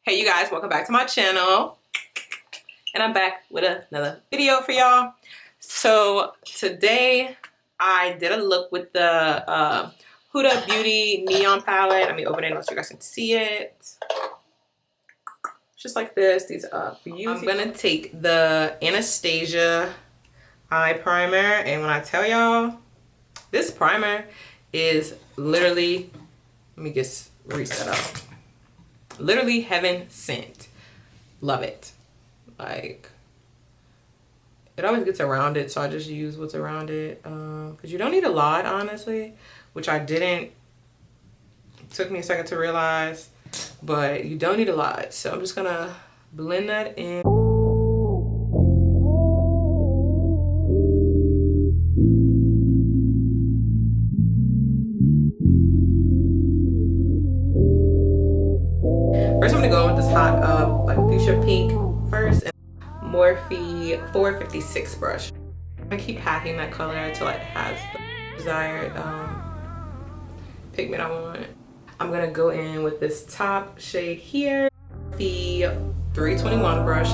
Hey you guys, welcome back to my channel. And I'm back with another video for y'all. So today I did a look with the Huda Beauty Neon Palette. Let me open it so you guys can see it. Just like this. These are beautiful. I'm gonna take the Anastasia Eye Primer, and when I tell y'all, this primer is literally, let me just reset up. Literally heaven sent. Love it. Like, it always gets around it, so I just use what's around it, because you don't need a lot, honestly, which I didn't. It took me a second to realize, but you don't need a lot. So I'm just gonna blend that in. First, I'm gonna go in with this hot like fuchsia pink first, and Morphe 456 brush. I keep hacking that color until it has the desired pigment I want. I'm gonna go in with this top shade here, the 321 brush.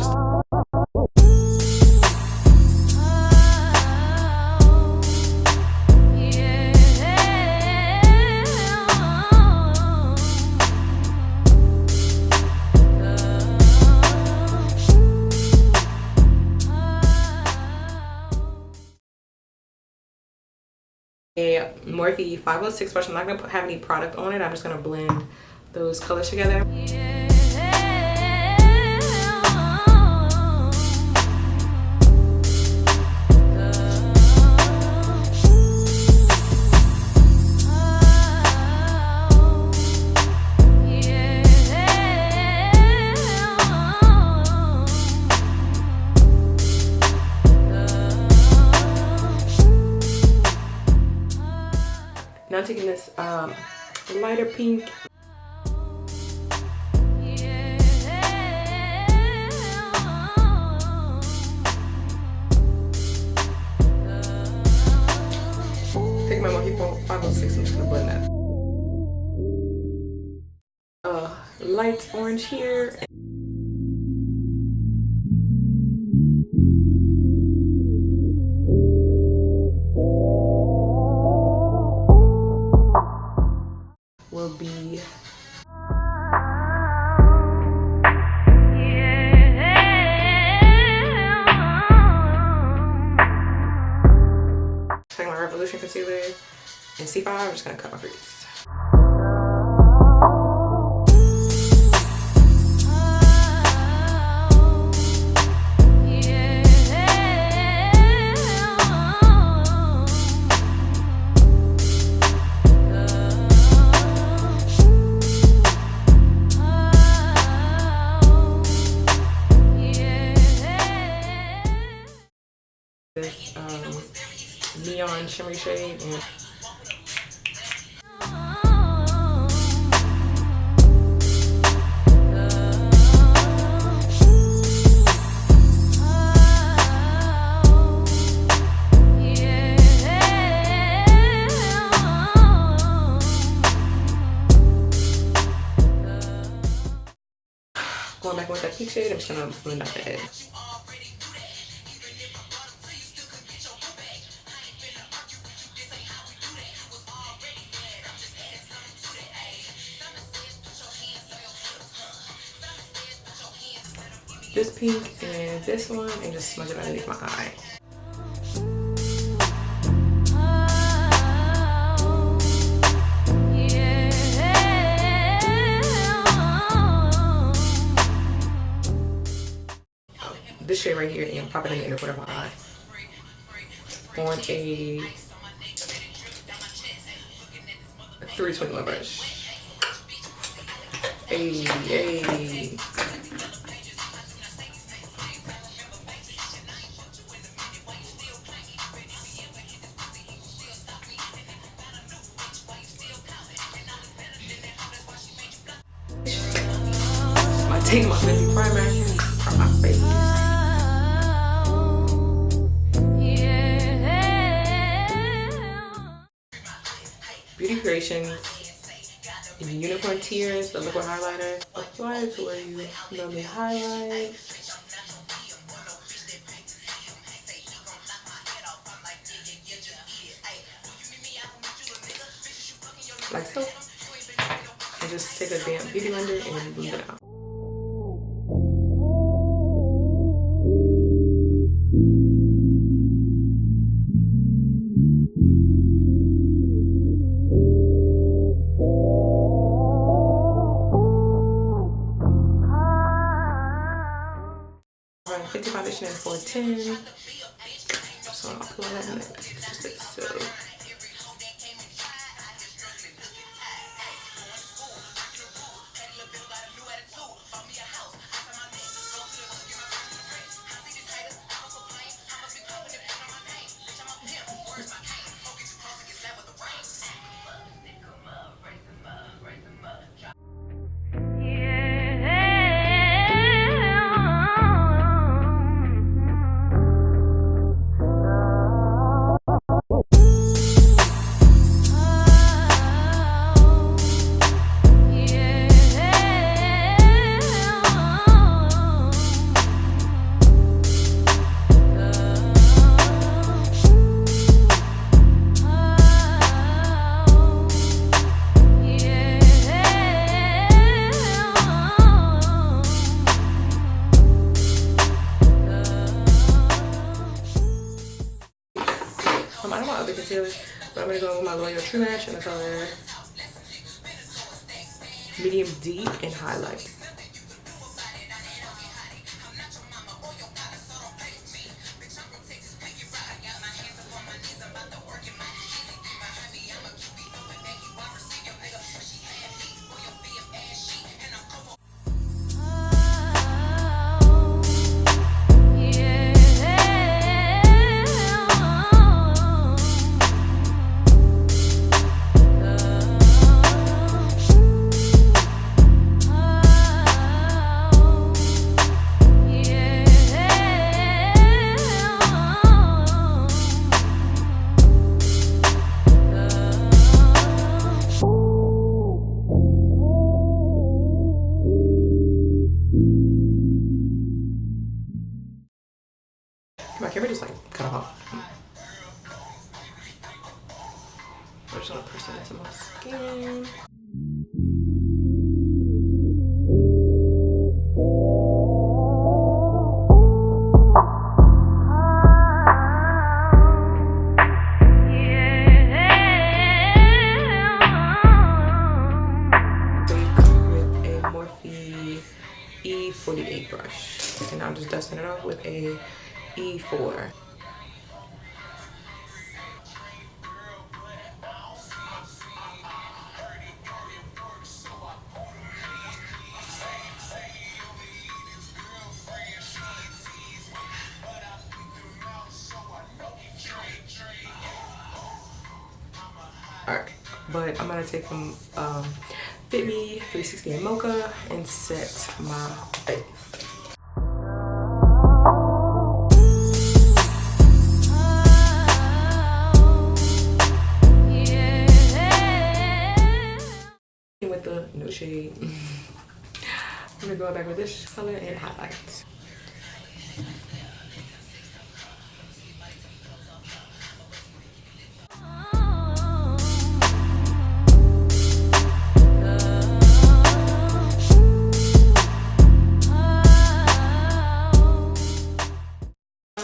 A Morphe 506 brush. I'm not gonna have any product on it. I'm just gonna blend those colors together. Now I'm taking this lighter pink. Take my Morphe 506, I'm just gonna blend that. Light orange here. Will be taking my Revolution concealer and C5. I'm just gonna cut my crease. This neon shimmery shade, and going back with that pink shade, I'm just gonna blend out the edge. This pink and this one, and just smudge it underneath my eye. This shade right here, and pop it in the inner corner of my eye. On a 321 brush. Hey. I take my Fenty primer from my face. Beauty Creations Unicorn Tears, the liquid highlighter. Apply to where you normally highlight. Like so. And just take a damn beauty blender and blend it out. Fenty Foundation in 410. So I'll apply that next. Just like so. I don't want other concealer, but I'm gonna go with my L'Oreal True Match in the color Medium Deep and Highlight. My camera just like cut off. I'm just gonna press it into my skin. So you come with a Morphe E48 brush, and I'm just dusting it off with a E4. Alright, but I'm gonna take some Fit Me 360 in Mocha and set my face. With the no shade, I'm gonna go back with this color and highlight.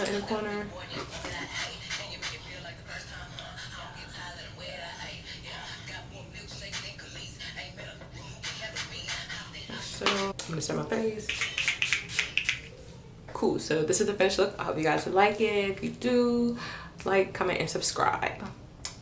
In the corner. So I'm gonna set my face. Cool, so this is the finished look. I hope you guys like it. If you do, like, comment, and subscribe.